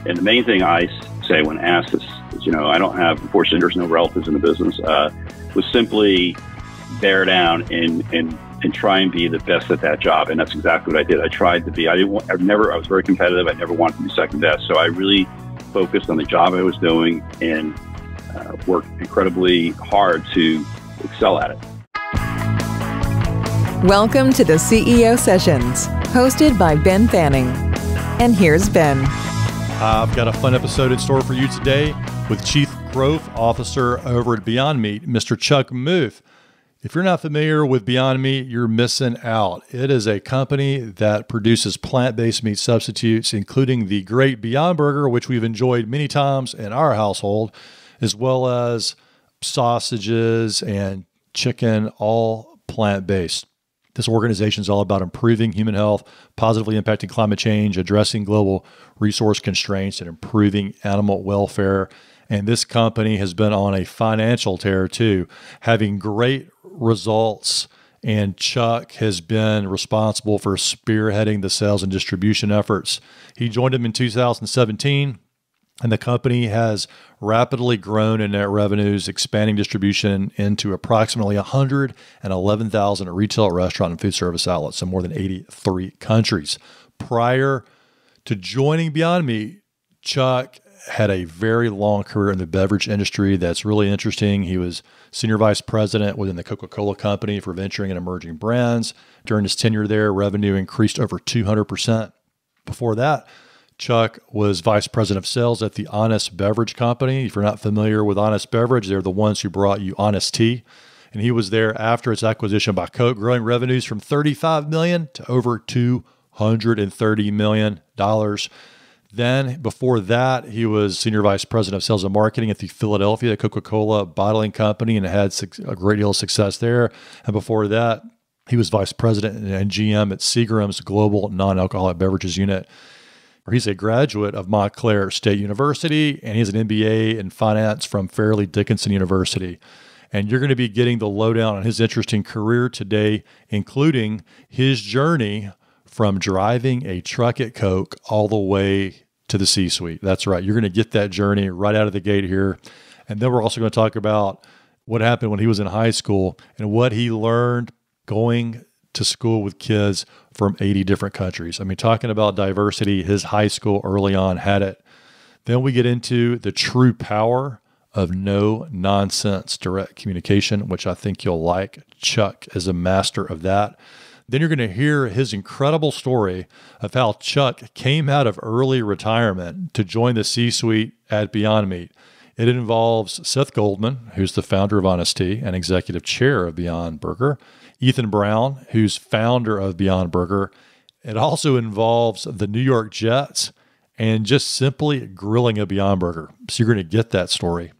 And the main thing I say when asked is, I don't have, unfortunately, there's no relatives in the business, was simply bear down and try and be the best at that job. And that's exactly what I did. I tried to be. I was very competitive. I never wanted to be second best. So I really focused on the job I was doing and worked incredibly hard to excel at it. Welcome to the CEO Sessions, hosted by Ben Fanning. And here's Ben. I've got a fun episode in store for you today with Chief Growth Officer over at Beyond Meat, Mr. Chuck Muth. If you're not familiar with Beyond Meat, you're missing out. It is a company that produces plant-based meat substitutes, including the great Beyond Burger, which we've enjoyed many times in our household, as well as sausages and chicken, all plant-based. This organization is all about improving human health, positively impacting climate change, addressing global resource constraints, and improving animal welfare. And this company has been on a financial tear too, having great results. And Chuck has been responsible for spearheading the sales and distribution efforts. He joined him in 2017. And the company has rapidly grown in net revenues, expanding distribution into approximately 111,000 retail, restaurant, and food service outlets in more than 83 countries. Prior to joining Beyond Meat, Chuck had a very long career in the beverage industry that's really interesting. He was senior vice president within the Coca-Cola Company for venturing and emerging brands. During his tenure there, revenue increased over 200%. Before that, Chuck was vice president of sales at the Honest Beverage Company. If you're not familiar with Honest Beverage, they're the ones who brought you Honest Tea. And he was there after its acquisition by Coke, growing revenues from $35 million to over $230 million. Then before that, he was senior vice president of sales and marketing at the Philadelphia Coca-Cola Bottling Company and had a great deal of success there. And before that, he was vice president and GM at Seagram's Global Non-Alcoholic Beverages Unit. He's a graduate of Montclair State University, and he has an MBA in finance from Fairleigh Dickinson University. And you're going to be getting the lowdown on his interesting career today, including his journey from driving a truck at Coke all the way to the C-suite. That's right. You're going to get that journey right out of the gate here. And then we're also going to talk about what happened when he was in high school and what he learned going to school with kids from 80 different countries. I mean, talking about diversity, his high school early on had it. Then we get into the true power of no nonsense direct communication, which I think you'll like. Chuck is a master of that. Then you're going to hear his incredible story of how Chuck came out of early retirement to join the C-suite at Beyond Meat. It involves Seth Goldman, who's the founder of Honest Tea and executive chair of Beyond Burger, Ethan Brown, who's founder of Beyond Burger. It also involves the New York Jets and just simply grilling a Beyond Burger. So you're going to get that story.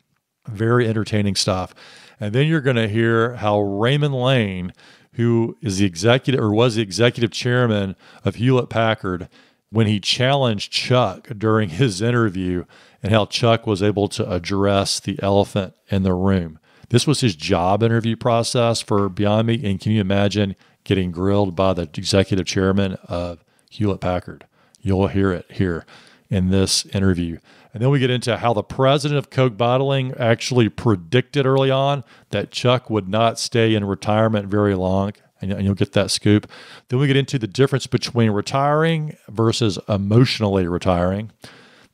Very entertaining stuff. And then you're going to hear how Raymond Lane, who is the executive or was the executive chairman of Hewlett Packard, when he challenged Chuck during his interview, and how Chuck was able to address the elephant in the room. This was his job interview process for Beyond Meat, and can you imagine getting grilled by the executive chairman of Hewlett Packard? You'll hear it here in this interview. And then we get into how the president of Coke Bottling actually predicted early on that Chuck would not stay in retirement very long, and you'll get that scoop. Then we get into the difference between retiring versus emotionally retiring.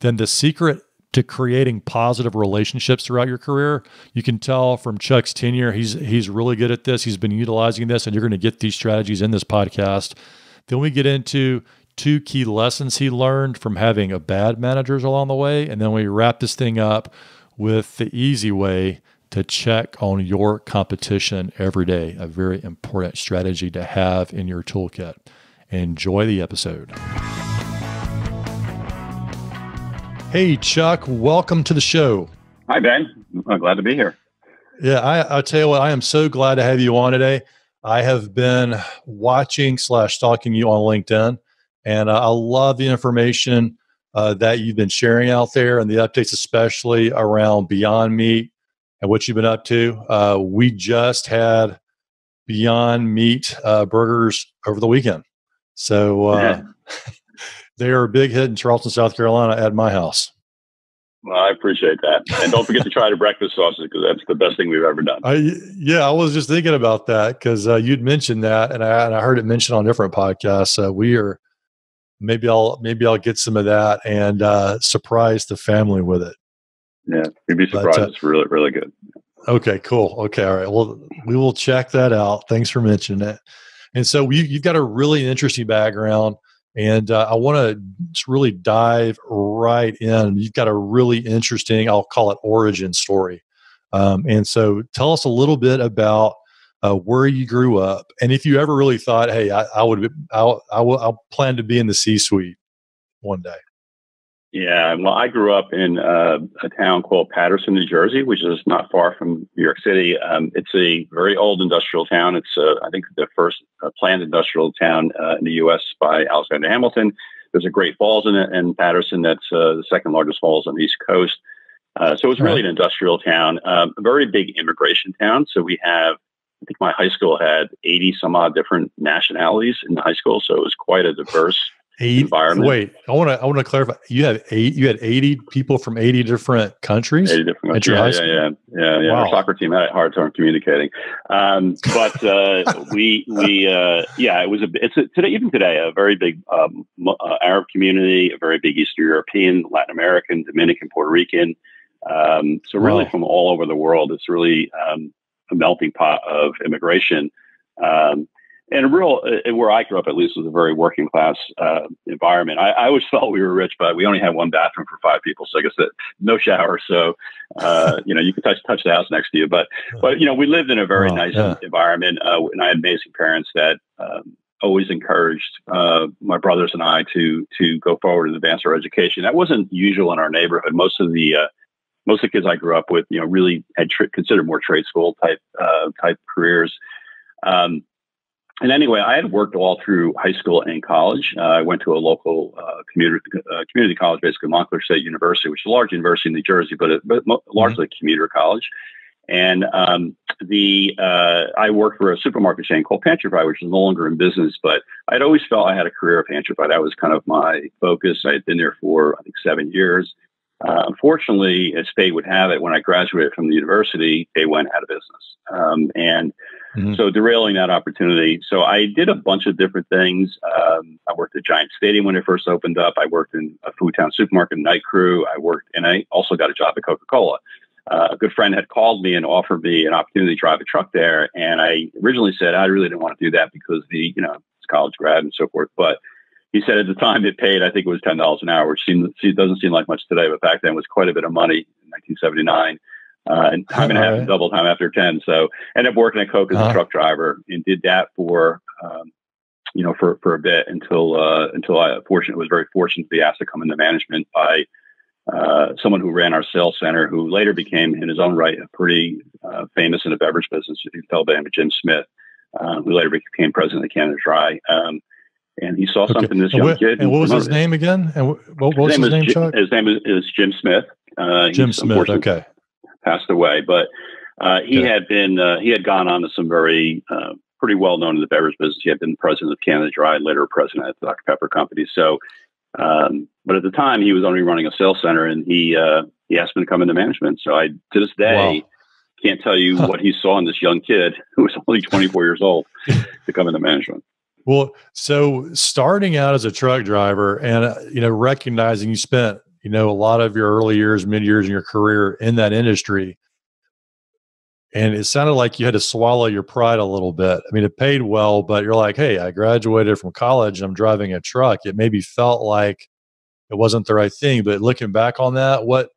Then the secret to creating positive relationships throughout your career. You can tell from Chuck's tenure, he's really good at this. He's been utilizing this, and you're going to get these strategies in this podcast. Then we get into 2 key lessons he learned from having a bad managers along the way. And then we wrap this thing up with the easy way to check on your competition every day, a very important strategy to have in your toolkit. Enjoy the episode. Hey, Chuck, welcome to the show. Hi, Ben. I'm glad to be here. Yeah, I'll tell you what, I am so glad to have you on today. I have been watching / stalking you on LinkedIn, and I love the information that you've been sharing out there and the updates, especially around Beyond Meat and what you've been up to. We just had Beyond Meat burgers over the weekend. So They are a big hit in Charleston, South Carolina at my house. Well, I appreciate that. And don't forget to try the breakfast sausage, because that's the best thing we've ever done. I was just thinking about that because you'd mentioned that, and I heard it mentioned on different podcasts. Maybe I'll get some of that and surprise the family with it. Yeah, you'd be surprised. It's really, really good. Okay, cool. Okay, all right. Well, we will check that out. Thanks for mentioning it. And so you've got a really interesting background, and I want to just really dive right in. You've got a really interesting, I'll call it, origin story. And so tell us a little bit about where you grew up, and if you ever really thought, hey, I'll plan to be in the C-suite one day. Yeah, well, I grew up in a town called Paterson, New Jersey, which is not far from New York City. It's a very old industrial town. It's, I think, the first planned industrial town in the U.S. by Alexander Hamilton. There's a Great Falls in Paterson. That's the second largest falls on the East Coast. So it's really an industrial town, a very big immigration town. So we have, I think my high school had 80 some odd different nationalities in the high school. So it was quite a diverse environment. Wait, I want to clarify. You had 80 people from 80 different countries. 80 different countries. Yeah. Wow. Our soccer team had a hard time communicating, but even today a very big Arab community, a very big Eastern European, Latin American, Dominican, Puerto Rican. So really from all over the world. It's really a melting pot of immigration. And where I grew up, at least, was a very working class environment. I always felt we were rich, but we only had one bathroom for 5 people. So I guess no shower. So, you could touch the house next to you. But we lived in a very nice environment. And I had amazing parents that always encouraged my brothers and I to go forward and advance our education. That wasn't usual in our neighborhood. Most of the kids I grew up with, really had considered more trade school type careers. And anyway, I had worked all through high school and college. I went to a local community college, basically Montclair State University, which is a large university in New Jersey, but largely a commuter college. And I worked for a supermarket chain called Pantry Fry, which is no longer in business. But I'd always felt I had a career at Pantry Fry. That was kind of my focus. I had been there for, I think, 7 years. Unfortunately, as fate would have it, when I graduated from the university, they went out of business. So derailing that opportunity. So I did a bunch of different things. I worked at Giant Stadium when it first opened up. I worked in a Food Town supermarket, night crew. And I also got a job at Coca-Cola. A good friend had called me and offered me an opportunity to drive a truck there. And I originally said, I really didn't want to do that because it's college grad and so forth. But he said at the time it paid, I think it was $10 an hour, which doesn't seem like much today, but back then was quite a bit of money in 1979. And time and a half, double time after 10. So ended up working at Coke as a truck driver and did that for a bit until I was very fortunate to be asked to come into management by someone who ran our sales center, who later became, in his own right, a pretty famous in the beverage business. You fell by Jim Smith, who later became president of Canada Dry. And he saw something in this young kid. And what was his name again? And what was his name, Chuck? His name is Jim Smith. Jim Smith. Okay. Passed away, but he had gone on to some very pretty well known in the beverage business. He had been president of Canada Dry, later president at the Dr. Pepper Company. So, but at the time he was only running a sales center, and he asked me to come into management. So I, to this day, can't tell you what he saw in this young kid who was only 24 years old to come into management. Well, so starting out as a truck driver and, recognizing you spent, a lot of your early years, mid years in your career in that industry. And it sounded like you had to swallow your pride a little bit. I mean, it paid well, but you're like, hey, I graduated from college. I'm driving a truck. It maybe felt like it wasn't the right thing, but looking back on that, what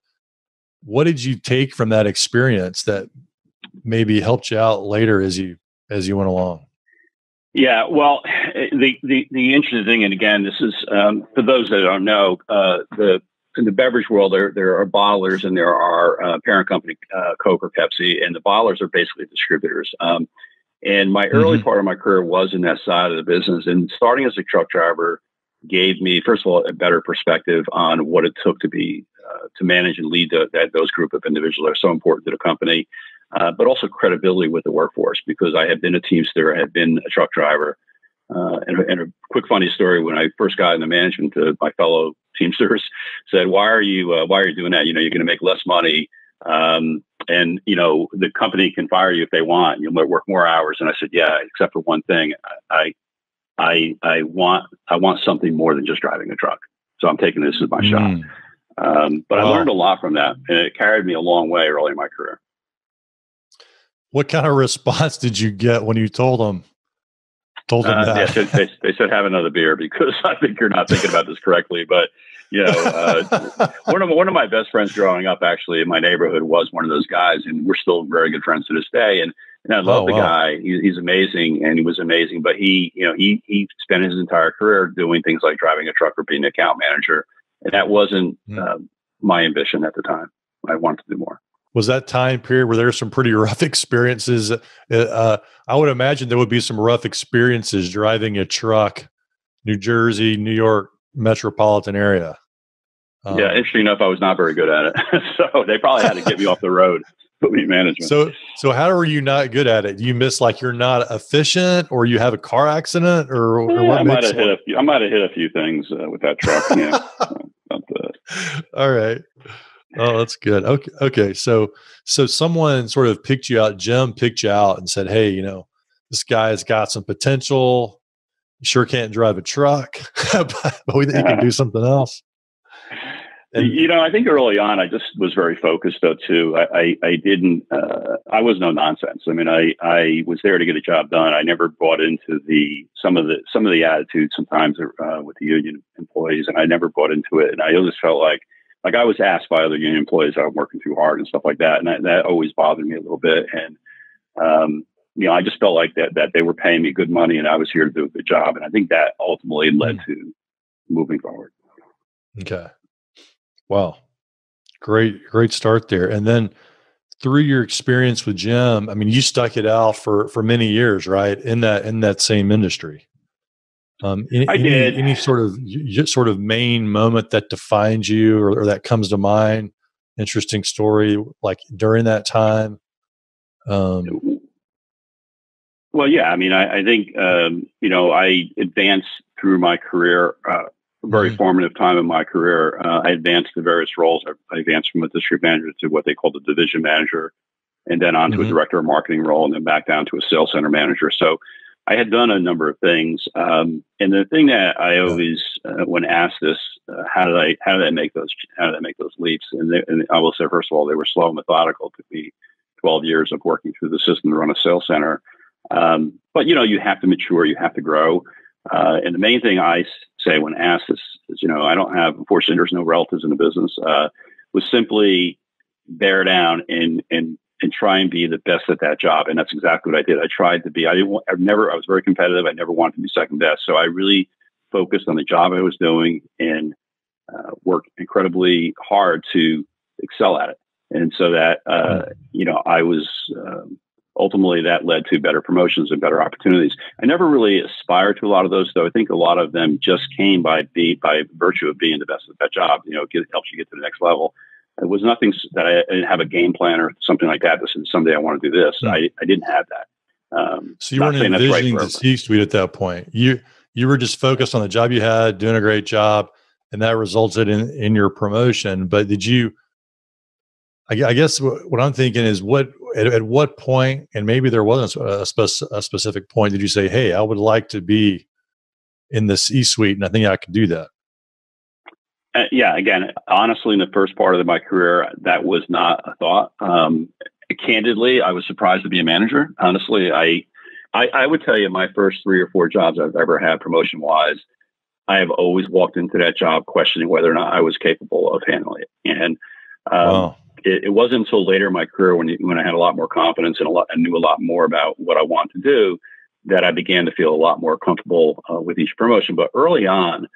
did you take from that experience that maybe helped you out later as you went along? Yeah, well, the interesting thing, and again, this is for those that don't know, in the beverage world, there are bottlers and there are parent company Coke or Pepsi, and the bottlers are basically distributors. And my early part of my career was in that side of the business, and starting as a truck driver gave me, first of all, a better perspective on what it took to be to manage and lead those group of individuals that are so important to the company. But also credibility with the workforce, because I had been a Teamster, I had been a truck driver. And a quick funny story: when I first got into management, my fellow Teamsters said, "Why are you doing that? You know, you're going to make less money, and you know the company can fire you if they want. You'll work more hours." And I said, "Yeah, except for one thing. I want something more than just driving a truck. So I'm taking this as my shot." But I learned a lot from that, and it carried me a long way early in my career. What kind of response did you get when you told them that? Yeah, they said, "Have another beer," because I think you're not thinking about this correctly. But you know, one of my best friends growing up, actually in my neighborhood, was one of those guys, and we're still very good friends to this day. And I love the guy. He's amazing, and he was amazing. But he spent his entire career doing things like driving a truck or being an account manager, and that wasn't my ambition at the time. I wanted to do more. Was that time period where there were some pretty rough experiences? I would imagine there would be some rough experiences driving a truck, New Jersey, New York metropolitan area. Yeah, interesting enough, I was not very good at it. So they probably had to get me off the road, put me in management. So how are you not good at it? Do you miss, like, you're not efficient, or you have a car accident, or what? I might have hit a few things with that truck. Yeah. All right. Oh, that's good. Okay. So someone sort of picked you out. Jim picked you out and said, "Hey, you know, this guy's got some potential. You sure can't drive a truck, but we think he can do something else." And, you know, I think early on, I just was very focused, though, too. I didn't, I was no nonsense. I mean, I was there to get a job done. I never bought into some of the attitudes sometimes with the union employees, and I never bought into it. And I always felt like I was asked by other union employees I'm working too hard and stuff like that. And that always bothered me a little bit. And, you know, I just felt like that they were paying me good money and I was here to do a good job. And I think that ultimately led to moving forward. Okay. Wow. Great start there. And then through your experience with Jim, I mean, you stuck it out for many years, right? In that same industry. I did. Any sort of main moment that defines you or that comes to mind? Interesting story, like during that time. Well, yeah. I mean, I think you know, I advanced through my career. A very formative time in my career. I advanced to various roles. I advanced from a district manager to what they call the division manager, and then on to a director of marketing role, and then back down to a sales center manager. So I had done a number of things. And the thing that I always, when asked this, how did I make those leaps? And I will say, first of all, they were slow and methodical. It took me 12 years of working through the system to run a sales center. But, you know, you have to mature, you have to grow. And the main thing I say when asked is, you know, I don't have, unfortunately, there's no relatives in the business, was simply bear down and try and be the best at that job. And that's exactly what I did. I tried to be, I was very competitive. I never wanted to be second best. So I really focused on the job I was doing and worked incredibly hard to excel at it. And so that, you know, I was, ultimately that led to better promotions and better opportunities. I never really aspired to a lot of those, though. I think a lot of them just came by virtue of being the best at that job. You know, it helps you get to the next level. It was nothing that I didn't have a game plan or something like that. This is someday I want to do this. I didn't have that. So you weren't envisioning the C-suite at that point. You were just focused on the job you had, doing a great job, and that resulted in your promotion. But did you? I guess what I'm thinking is at what point, and maybe there wasn't a specific point, did you say, "Hey, I would like to be in the C-suite, and I think I could do that"? Yeah. Again, honestly, in the first part of my career, that was not a thought. Candidly, I was surprised to be a manager. Honestly, I would tell you my first 3 or 4 jobs I've ever had promotion-wise, I have always walked into that job questioning whether or not I was capable of handling it. And Wow. It wasn't until later in my career when I had a lot more confidence and knew a lot more about what I wanted to do that I began to feel a lot more comfortable with each promotion. But early on,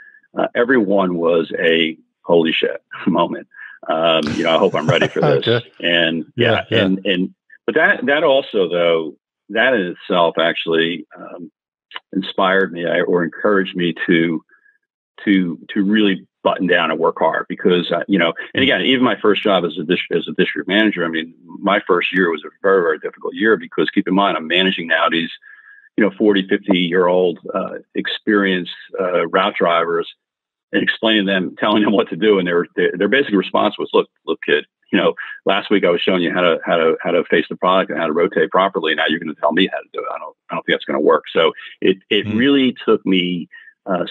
everyone was a holy shit moment. You know, I hope I'm ready for this. Okay. And but that also, though, that in itself actually inspired me or encouraged me to really button down and work hard because, you know, and again, even my first job as a district manager, I mean, my first year was a very, very difficult year because keep in mind, I'm managing now these 40, 50-year-old experienced route drivers and explaining them, telling them what to do. And their basic response was, look, kid, last week I was showing you how to face the product and how to rotate properly. Now you're going to tell me how to do it. I don't think that's going to work. So it really took me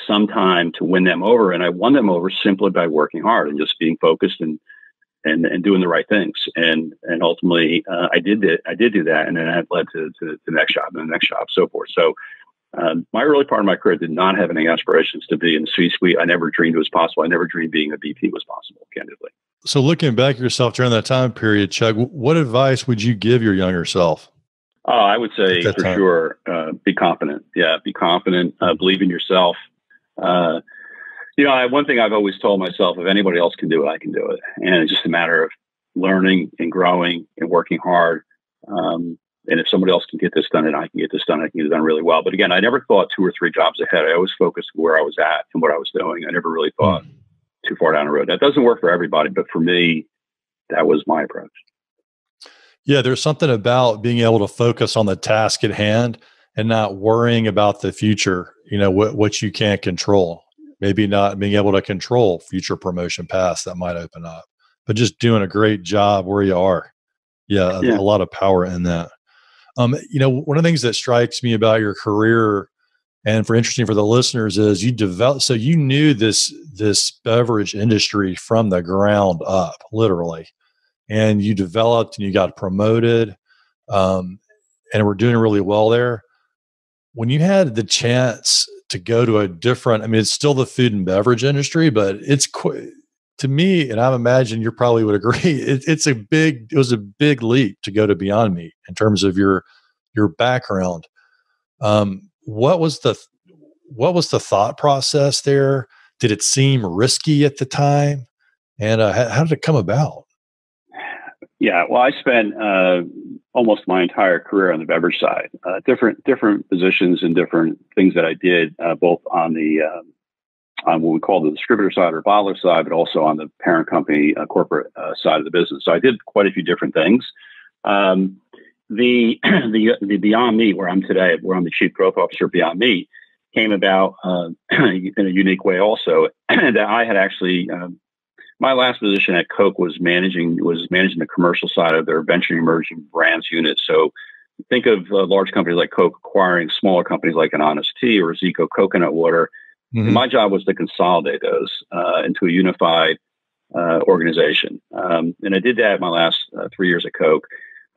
some time to win them over, and I won them over simply by working hard and just being focused and doing the right things. And ultimately, I did do that, and then that led to the next job and the next job, so forth. So my early part of my career did not have any aspirations to be in the C-suite. I never dreamed it was possible. I never dreamed being a VP was possible, candidly. So looking back at yourself during that time period, Chuck, what advice would you give your younger self? Oh, I would say for sure, be confident. Yeah, be confident, believe in yourself. One thing I've always told myself, if anybody else can do it, I can do it. And it's just a matter of learning and growing and working hard. And if somebody else can get this done and I can get this done, I can get it done really well. But again, I never thought 2 or 3 jobs ahead. I always focused where I was at and what I was doing. I never really thought too far down the road. That doesn't work for everybody, but for me, that was my approach. Yeah, there's something about being able to focus on the task at hand and not worrying about the future, what you can't control. Maybe not being able to control future promotion paths that might open up, but just doing a great job where you are. Yeah. A lot of power in that. One of the things that strikes me about your career and interesting for the listeners is you developed, so you knew this beverage industry from the ground up, literally, and you developed and you got promoted, and we're doing really well there. When you had the chance to go to a different, it's still the food and beverage industry, but it's to me, and I imagine you probably would agree, it was a big leap to go to Beyond Meat in terms of your background. What was the thought process there? Did it seem risky at the time? And how did it come about? Yeah, well, I spent almost my entire career on the beverage side, different positions and different things that I did, both on the on what we call the distributor side or bottler side, but also on the parent company corporate side of the business. So I did quite a few different things. The Beyond Meat, where I'm today, where I'm the chief growth officer of Beyond Meat, came about in a unique way also. That I had actually, my last position at Coke was managing the commercial side of their venture emerging brands unit. So think of large companies like Coke acquiring smaller companies like an Honest Tea or Zico coconut water. Mm-hmm. And my job was to consolidate those into a unified organization. And I did that my last 3 years at Coke.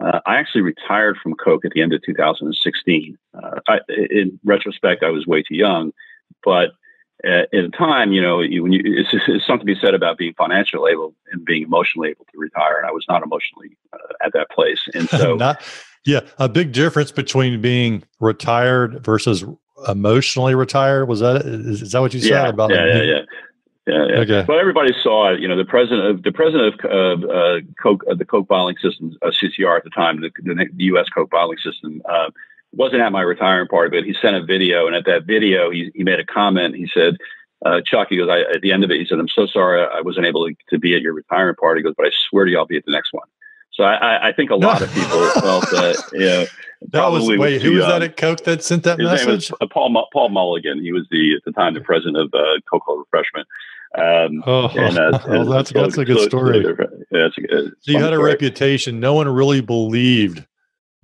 I actually retired from Coke at the end of 2016. In retrospect, I was way too young, but at the time, it's something to be said about being financially able and being emotionally able to retire. And I was not emotionally at that place. And so, a big difference between being retired versus emotionally retired. Is that what you said about? Yeah. Okay. But everybody saw it. The president of Coke, the Coke bottling system, CCR at the time, the U.S. Coke bottling system, wasn't at my retirement party, but he sent a video, and at that video, he made a comment. He said, "Chuck," he goes, at the end of it, he said, "I'm so sorry I wasn't able to be at your retirement party." He goes, "But I swear to you, I'll be at the next one." So I think a lot of people felt that. Who was that at Coke that sent that message? His name was Paul Mulligan. He was at the time the president of Coca-Cola Refreshment. That's a good story. So you had a reputation. No one really believed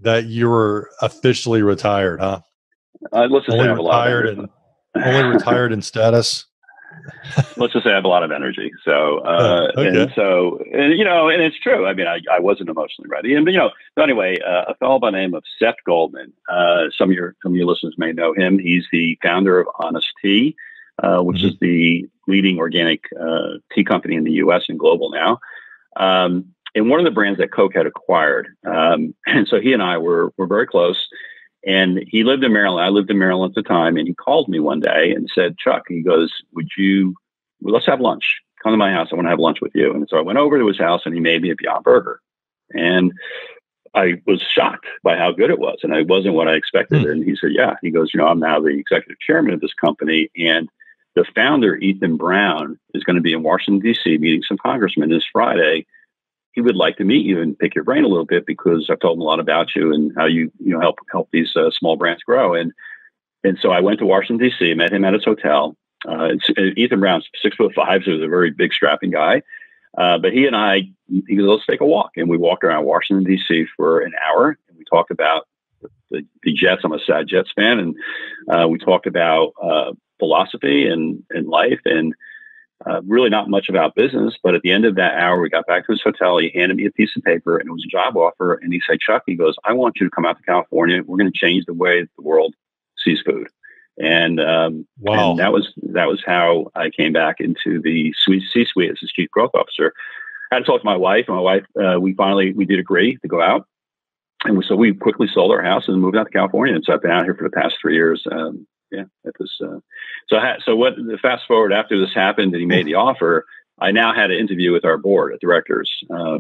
that you were officially retired, huh? Let's just say I have a lot of energy. Only retired in status. Let's just say I have a lot of energy. So, okay. and it's true. I wasn't emotionally ready. And, so anyway, a fellow by the name of Seth Goldman, some of your listeners may know him. He's the founder of Honest Tea, which is the leading organic tea company in the U.S. and global now. And one of the brands that Coke had acquired. And so he and I were very close. And he lived in Maryland. I lived in Maryland at the time. And he called me one day and said, "Chuck," he goes, let's have lunch. Come to my house. I want to have lunch with you. And so I went over to his house and he made me a Beyond Burger. And I was shocked by how good it was. And it wasn't what I expected. And he said, "Yeah." He goes, "I'm now the executive chairman of this company. And the founder, Ethan Brown, is going to be in Washington, D.C., meeting some congressmen this Friday. he would like to meet you and pick your brain a little bit because I've told him a lot about you and how you help these small brands grow. And so I went to Washington, D.C., met him at his hotel. Ethan Brown's 6'5", so he was a very big, strapping guy. But he goes, let's take a walk. And we walked around Washington, D.C. for an hour. And we talked about the Jets. I'm a sad Jets fan. And we talked about philosophy and life and really not much about business. But at the end of that hour, we got back to his hotel. He handed me a piece of paper and it was a job offer. And he said, Chuck, he goes, I want you to come out to California. We're going to change the way the world sees food. And wow. And that was how I came back into the C-suite as his chief growth officer. I had to talk to my wife. And my wife, we did agree to go out, and so we quickly sold our house and moved out to California. And so I've been out here for the past 3 years. It was so. What the fast forward after this happened and he made the offer, I now had an interview with our board of directors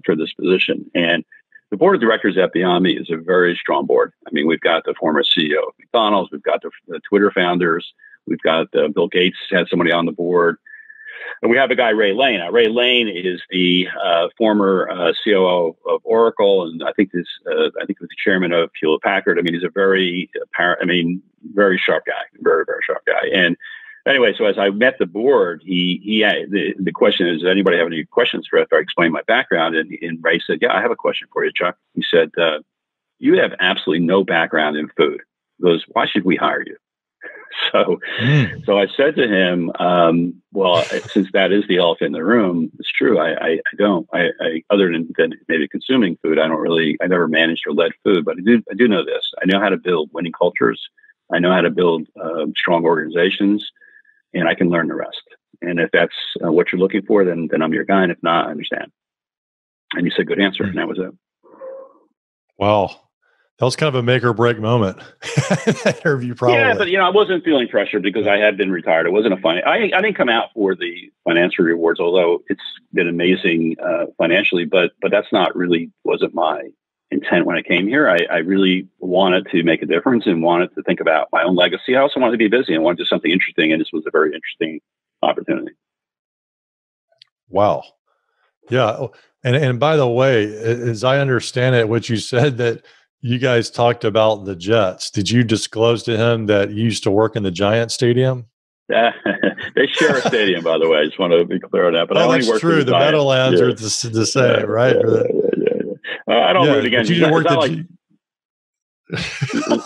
for this position, and the board of directors at Beyond Meat is a very strong board. I mean, we've got the former CEO of McDonald's, we've got the Twitter founders, we've got Bill Gates had somebody on the board, and we have a guy, Ray Lane. Now, Ray Lane is the former COO of Oracle, and I think he was the chairman of Hewlett Packard. I mean, he's a very sharp guy, very, very sharp guy. And anyway, so as I met the board, the question is, does anybody have any questions for after I explain my background? And Ray said, yeah, I have a question for you, Chuck. He said, you have absolutely no background in food. He goes, why should we hire you? So I said to him, well, since that is the elephant in the room, it's true. I don't, other than maybe consuming food, I never managed or led food, but I do know this. I know how to build winning cultures. I know how to build strong organizations, and I can learn the rest. And if that's what you're looking for, then I'm your guy. And if not, I understand. And he said, good answer. And that was it. Wow. That was kind of a make or break moment. That interview, probably. Yeah, but I wasn't feeling pressured because I had been retired. It wasn't I didn't come out for the financial rewards, although it's been amazing financially. But that's wasn't my intent when I came here. I really wanted to make a difference and wanted to think about my own legacy. I also wanted to be busy and wanted to do something interesting, and this was a very interesting opportunity. Wow. Yeah. And by the way, as I understand it, what you said that you guys talked about the Jets. Did you disclose to him that you used to work in the Giant Stadium? They share a stadium, by the way. I just want to be clear on that. But I only that's true. The Meadowlands are the same, right? I don't root against. It's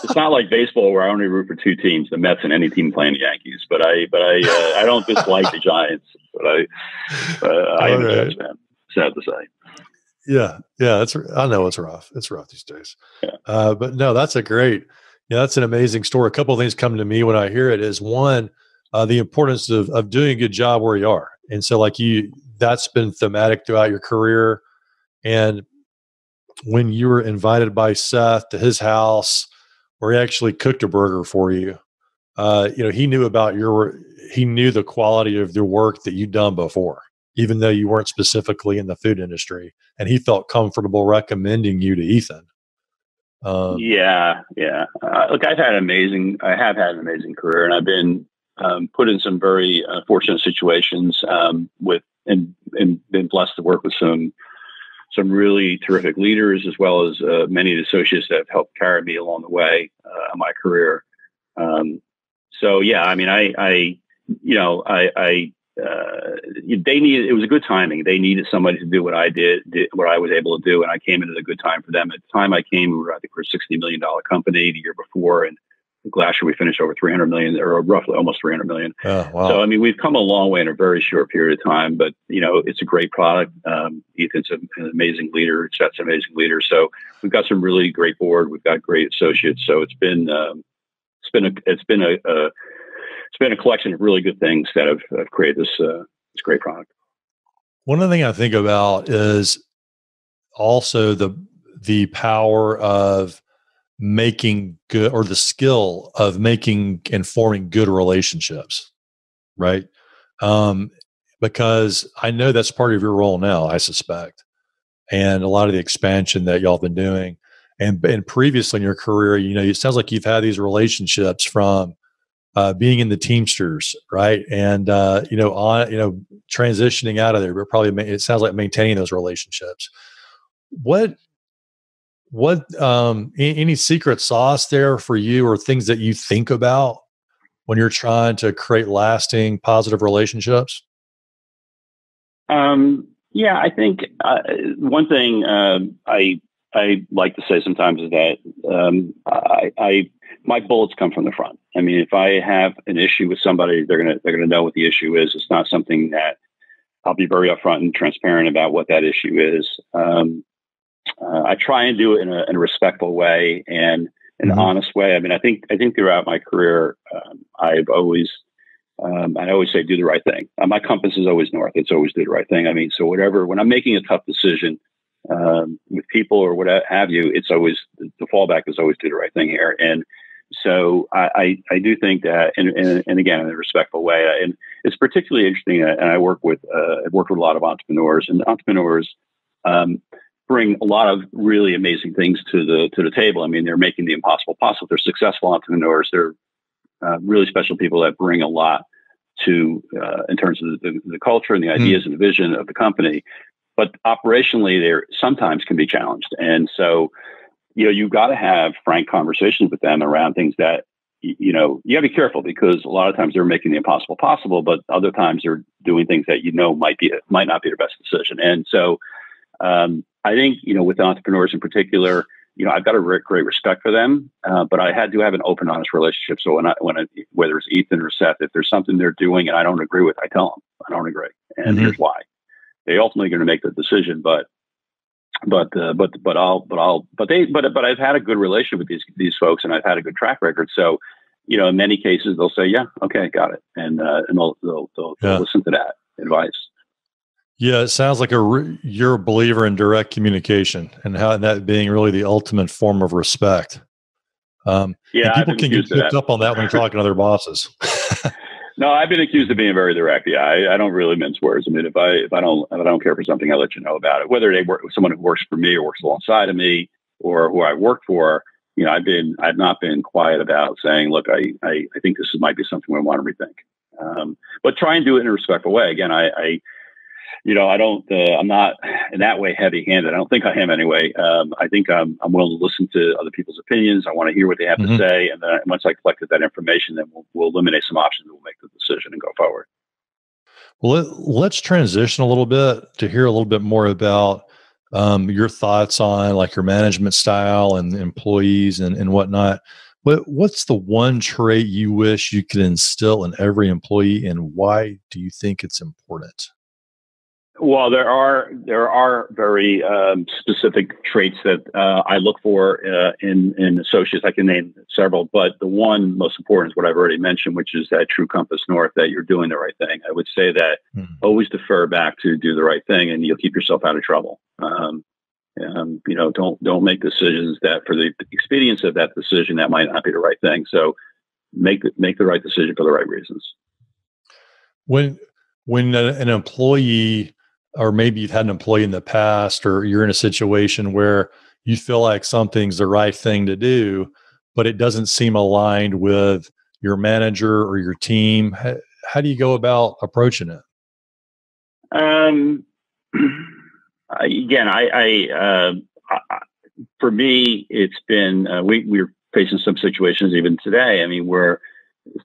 it's not like baseball where I only root for two teams, the Mets and any team playing the Yankees. But I don't dislike the Giants. But I am a Jets fan. Sad to say. Yeah. I know it's rough. It's rough these days. Yeah. But no, that's that's an amazing story. A couple of things come to me when I hear it is one, the importance of doing a good job where you are. And so that's been thematic throughout your career. And when you were invited by Seth to his house where he actually cooked a burger for you, he knew he knew the quality of the work that you'd done before, even though you weren't specifically in the food industry, and he felt comfortable recommending you to Ethan. Yeah. Look, I have had an amazing career, and I've been put in some very fortunate situations and been blessed to work with some really terrific leaders, as well as many of the associates that have helped carry me along the way in my career. So yeah, I mean, it was a good timing. They needed somebody to do what I did, what I was able to do. And I came into a good time for them. At the time I came, we're a $60 million company the year before. And last year we finished over 300 million, or roughly almost 300 million. Oh, wow. So, I mean, we've come a long way in a very short period of time, but it's a great product. Ethan's an amazing leader. Chet's an amazing leader. So we've got some really great board. We've got great associates. So it's been a collection of really good things that have created this great product. One other thing I think about is also the power of making good, or the skill of making and forming good relationships, right? Because I know that's part of your role now, I suspect, and a lot of the expansion that y'all have been doing, and previously in your career, it sounds like you've had these relationships from being in the Teamsters, right? And, transitioning out of there, but probably it sounds like maintaining those relationships. what any secret sauce there for you, or things that you think about when you're trying to create lasting positive relationships? Yeah, I think one thing I like to say sometimes is that my bullets come from the front. I mean, if I have an issue with somebody, they're gonna know what the issue is. It's not something that I'll be very upfront and transparent about what that issue is. I try and do it in a respectful way and an honest way. I mean, I think throughout my career, I always say do the right thing. My compass is always north. It's always do the right thing. I mean, so when I'm making a tough decision with people or what have you, it's always the fallback is always do the right thing here. And so I do think that, and again, in a respectful way, and it's particularly interesting. And I've worked with a lot of entrepreneurs, and entrepreneurs bring a lot of really amazing things to the table. I mean, they're making the impossible possible. They're successful entrepreneurs. They're really special people that bring a lot to in terms of the culture and the ideas and the vision of the company. But operationally, they sometimes can be challenged. And so, you've got to have frank conversations with them around things that, you got to be careful, because a lot of times they're making the impossible possible, but other times they're doing things that, might not be their best decision. And so I think, with entrepreneurs in particular, I've got a great respect for them, but I had to have an open, honest relationship. So whether it's Ethan or Seth, if there's something they're doing and I don't agree with, I tell them I don't agree, and here's why. They ultimately going to make the decision, but I've had a good relationship with these folks, and I've had a good track record. So, in many cases they'll say, yeah, okay, got it, and they'll listen to that advice. Yeah, it sounds like you're a believer in direct communication, and how that being really the ultimate form of respect. And people can get tripped up on that when you're talking to their bosses. No, I've been accused of being very direct. Yeah, I don't really mince words. I mean, if I don't care for something, I'll let you know about it. Whether they work with someone who works for me or works alongside of me or who I work for, I've not been quiet about saying, look, I think this might be something we want to rethink. But try and do it in a respectful way. Again, I'm not in that way heavy-handed. I don't think I am anyway. I think I'm willing to listen to other people's opinions. I want to hear what they have to say. And then once I collected that information, then we'll eliminate some options and we'll make the decision and go forward. Well, let's transition a little bit to hear a little bit more about your thoughts on like your management style and employees and whatnot. What's the one trait you wish you could instill in every employee, and why do you think it's important? Well, there are very specific traits that I look for in associates. I can name several, but the one most important is what I've already mentioned, which is that true compass north, that you're doing the right thing. I would say that always defer back to do the right thing, and you'll keep yourself out of trouble. Don't make decisions that, for the expedience of that decision, that might not be the right thing. So make the right decision for the right reasons. When an employee, or maybe you've had an employee in the past, or you're in a situation where you feel like something's the right thing to do, but it doesn't seem aligned with your manager or your team, how do you go about approaching it? Again, for me, it's been, we're facing some situations even today. I mean, where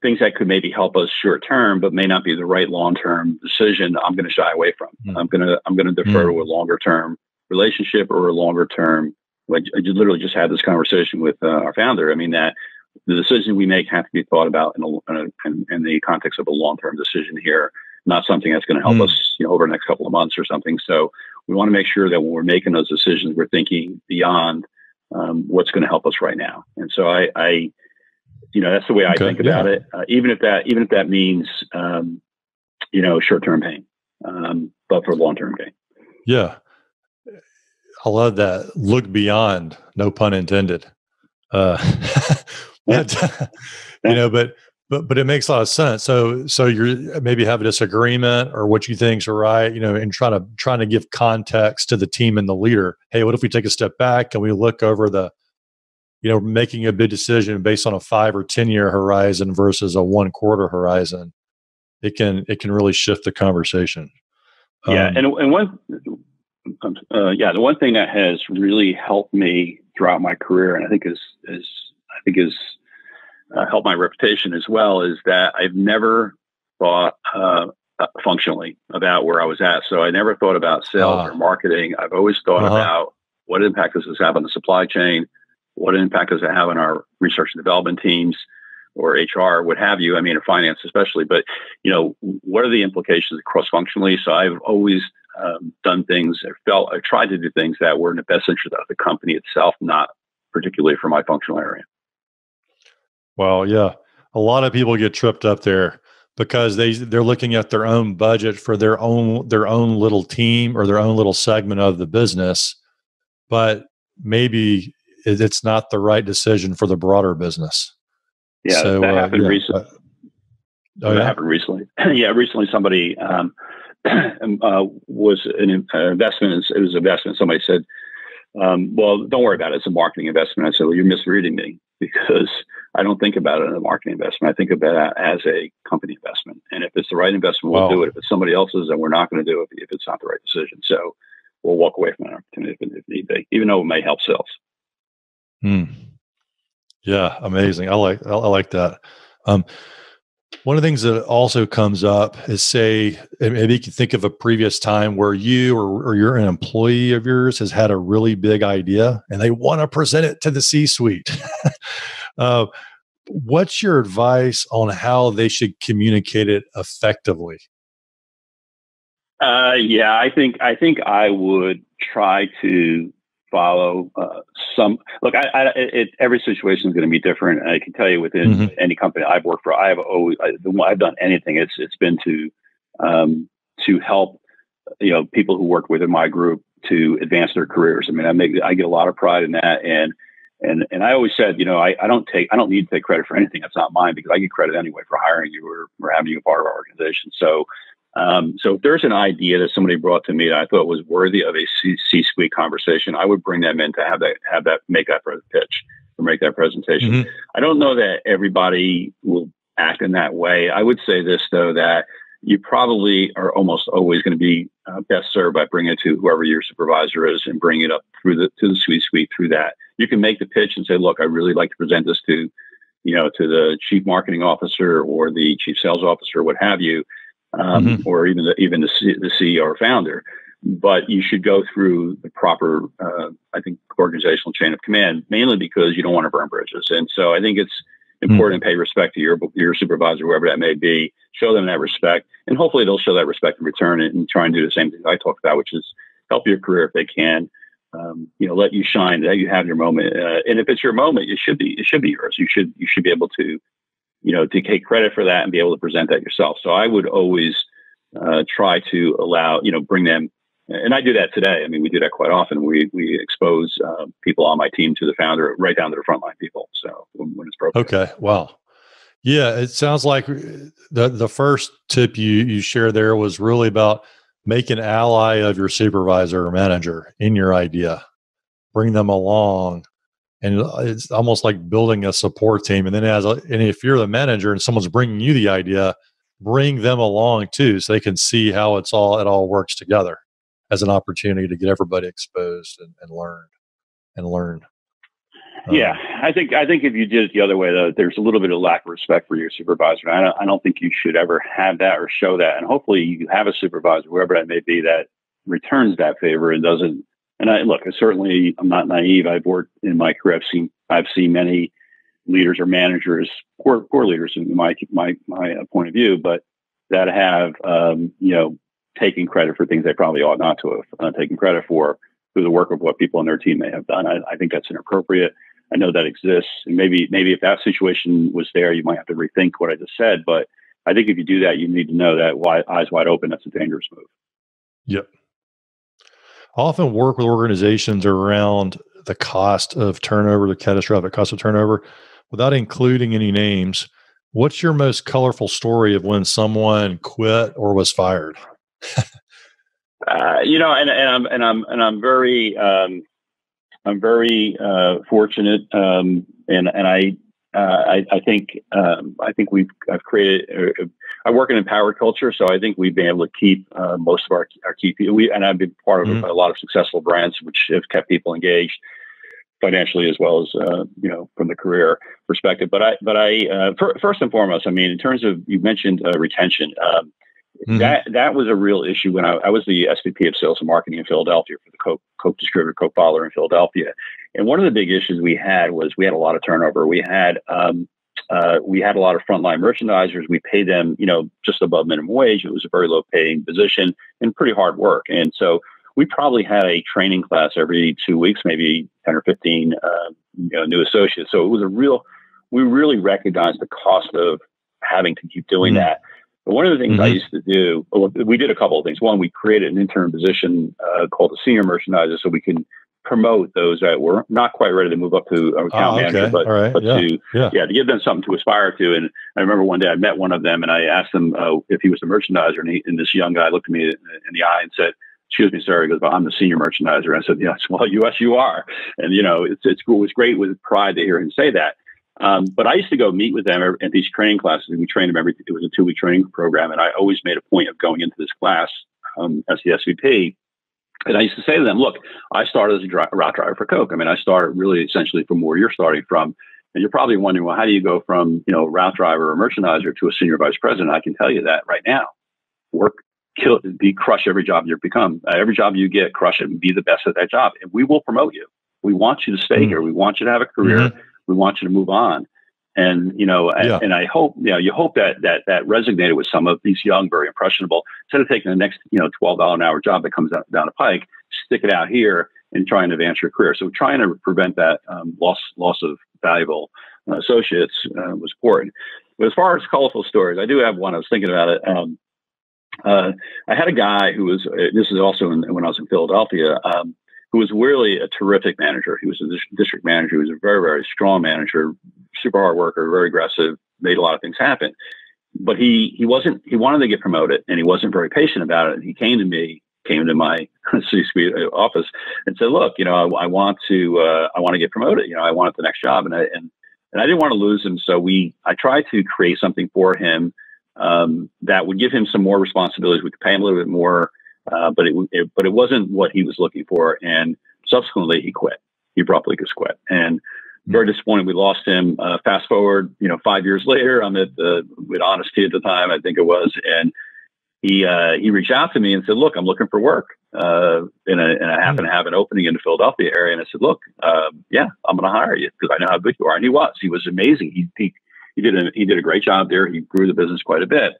things that could maybe help us short term, but may not be the right long term decision, I'm going to shy away from. I'm going to defer to a longer term relationship or a longer term. Like, I literally just had this conversation with our founder. I mean, that the decisions we make have to be thought about in the context of a long term decision here, not something that's going to help us, over the next couple of months or something. So we want to make sure that when we're making those decisions, we're thinking beyond what's going to help us right now. And so I that's the way I think about it. Even if that means, short-term pain, but for long-term gain. Yeah. I love that. Look beyond, no pun intended. But it makes a lot of sense. So you're maybe have a disagreement or what you think's right, and trying to give context to the team and the leader. Hey, what if we take a step back and we look over making a big decision based on a 5 or 10 year horizon versus a 1 quarter horizon? It can really shift the conversation. Yeah. And Yeah, the one thing that has really helped me throughout my career, and I think is helped my reputation as well, is that I've never thought functionally about where I was at. So I never thought about sales or marketing. I've always thought about what impact does this have on the supply chain? What impact does it have on our research and development teams or HR, what have you? I mean, finance especially. But what are the implications cross-functionally? So I've always done things. I tried to do things that were in the best interest of the company itself, not particularly for my functional area. Well, yeah, a lot of people get tripped up there because they're looking at their own budget for their own little team or their own little segment of the business, but maybe it's not the right decision for the broader business. Yeah, so, that happened recently. That happened recently. Yeah, recently somebody was an investment. It was an investment. Somebody said, well, don't worry about it. It's a marketing investment. I said, well, you're misreading me, because I don't think about it as a marketing investment. I think about it as a company investment. And if it's the right investment, we'll do it. If it's somebody else's, then we're not going to do it if it's not the right decision. So we'll walk away from an opportunity if need be, even though it may help sales. Yeah, amazing. I like that. One of the things that also comes up is, say, maybe you can think of a previous time where you or you're an employee of yours has had a really big idea and they want to present it to the C-suite. What's your advice on how they should communicate it effectively? Yeah, I think I would try to follow some. Look, every situation is going to be different, and I can tell you within any company I've worked for, I've done anything. It's been to help people who work within my group to advance their careers. I mean, I get a lot of pride in that, and I always said, I don't need to take credit for anything that's not mine, because I get credit anyway for hiring you or having you a part of our organization. So if there's an idea that somebody brought to me that I thought was worthy of a C-suite conversation, I would bring them in to make that pitch or make that presentation. I don't know that everybody will act in that way. I would say this, though, that you probably are almost always going to be best served by bringing it to whoever your supervisor is and bring it up to the C-suite through that. You can make the pitch and say, look, I really like to present this to the chief marketing officer or the chief sales officer, what have you. Or even the CEO or founder, but you should go through the proper, I think, organizational chain of command, mainly because you don't want to burn bridges. And so I think it's important to pay respect to your supervisor, whoever that may be. Show them that respect, and hopefully they'll show that respect in return and try and do the same thing I talked about, which is help your career if they can. Let you shine, let you have your moment, and if it's your moment, it should be yours. You should be able to. To take credit for that and be able to present that yourself. So I would always try to allow, bring them, and I do that today. I mean, we do that quite often. We expose people on my team to the founder, right down to the frontline people. So when it's appropriate. Okay. Wow. Yeah. It sounds like the first tip you shared there was really about make an ally of your supervisor or manager in your idea, bring them along. And it's almost like building a support team. And then and if you're the manager and someone's bringing you the idea, bring them along too, so they can see how it all works together as an opportunity to get everybody exposed and learn. Yeah, I think if you did it the other way, though, there's a little bit of lack of respect for your supervisor. I don't think you should ever have that or show that. And hopefully you have a supervisor, whoever that may be, that returns that favor and doesn't. And I'm not naive. I've worked in my career. I've seen many leaders or managers, poor leaders in my point of view, but that have taken credit for things they probably ought not to have taken credit for through the work of what people on their team may have done. I think that's inappropriate. I know that exists, and maybe if that situation was there, you might have to rethink what I just said. But I think if you do that, you need to know that eyes wide open, that's a dangerous move. Yep. I often work with organizations around the cost of turnover, the catastrophic cost of turnover, without including any names. What's your most colorful story of when someone quit or was fired? I'm very fortunate, and I think I've created I work in empowered culture, so I think we've been able to keep most of our key people. And I've been part of a lot of successful brands, which have kept people engaged financially as well as from the career perspective. But first and foremost, I mean, in terms of, you mentioned retention. That was a real issue when I was the SVP of Sales and Marketing in Philadelphia for the Coke distributor, Coke bottler in Philadelphia. And one of the big issues we had was we had a lot of turnover. We had a lot of frontline merchandisers. We paid them, just above minimum wage. It was a very low paying position and pretty hard work. And so we probably had a training class every 2 weeks, maybe 10 or 15 new associates. So it was we really recognized the cost of having to keep doing that. But one of the things I used to do, we did a couple of things. One, we created an intern position called a senior merchandiser, so we can promote those that were not quite ready to move up to account manager, but to give them something to aspire to. And I remember one day I met one of them and I asked him if he was a merchandiser, and this young guy looked at me in the eye and said, "Excuse me, sir." He goes, "Well, I'm the senior merchandiser." I said, "Yes, well, yes, you are." And it was great with pride to hear him say that. But I used to go meet with them at these training classes, and we trained them it was a 2-week training program. And I always made a point of going into this class as the SVP. And I used to say to them, look, I started as a route driver for Coke. I mean, I started really essentially from where you're starting from. And you're probably wondering, well, how do you go from, route driver or merchandiser to a senior vice president? I can tell you that right now. Work, kill, crush every job you become. Every job you get, crush it and be the best at that job. And we will promote you. We want you to stay here. We want you to have a career. We want you to move on. And, and I hope, you hope that resonated with some of these young, very impressionable, instead of taking the next, $12 an hour job that comes down the pike, stick it out here and try and advance your career. So trying to prevent that loss of valuable associates was important. But as far as colorful stories, I do have one. I was thinking about it. I had a guy who was, this is also when I was in Philadelphia, who was really a terrific manager. He was a district manager. He was a very, very strong manager, super hard worker, very aggressive, made a lot of things happen. But he wanted to get promoted, and he wasn't very patient about it. And he came to my C-suite office and said, look, I want to get promoted. I want the next job. And I didn't want to lose him. So I tried to create something for him that would give him some more responsibilities. We could pay him a little bit more. But it wasn't what he was looking for, and subsequently he quit. He abruptly just quit, and very disappointed. We lost him. Fast forward, 5 years later, I'm with Honesty at the time, I think it was, and he reached out to me and said, "Look, I'm looking for work, and I happen to have an opening in the Philadelphia area." And I said, "Look, yeah, I'm going to hire you because I know how good you are." And he was amazing. He did a great job there. He grew the business quite a bit.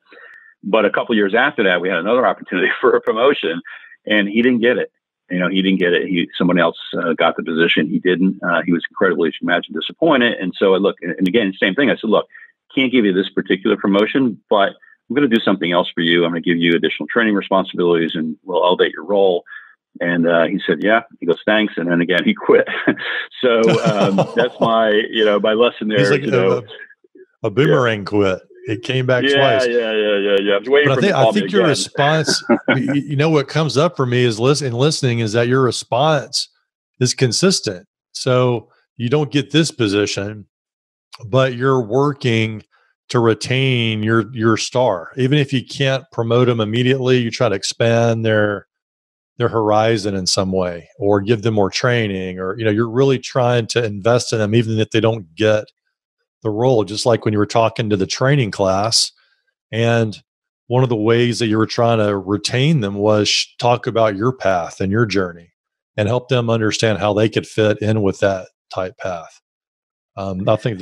But a couple of years after that, we had another opportunity for a promotion, and he didn't get it. He didn't get it. Someone else got the position. He didn't. He was incredibly, as you imagine, disappointed. And so and again, same thing. I said, look, can't give you this particular promotion, but I'm going to do something else for you. I'm going to give you additional training responsibilities, and we'll elevate your role. And he said, yeah. He goes, thanks. And then again, he quit. So that's my lesson there. He's like a boomerang quit. It came back twice. Yeah. I was waiting but I think your response, what comes up for me is listening is that your response is consistent. So you don't get this position, but you're working to retain your star. Even if you can't promote them immediately, you try to expand their horizon in some way, or give them more training, or you're really trying to invest in them, even if they don't get the role. Just like when you were talking to the training class, and one of the ways that you were trying to retain them was talk about your path and your journey and help them understand how they could fit in with that type path. I think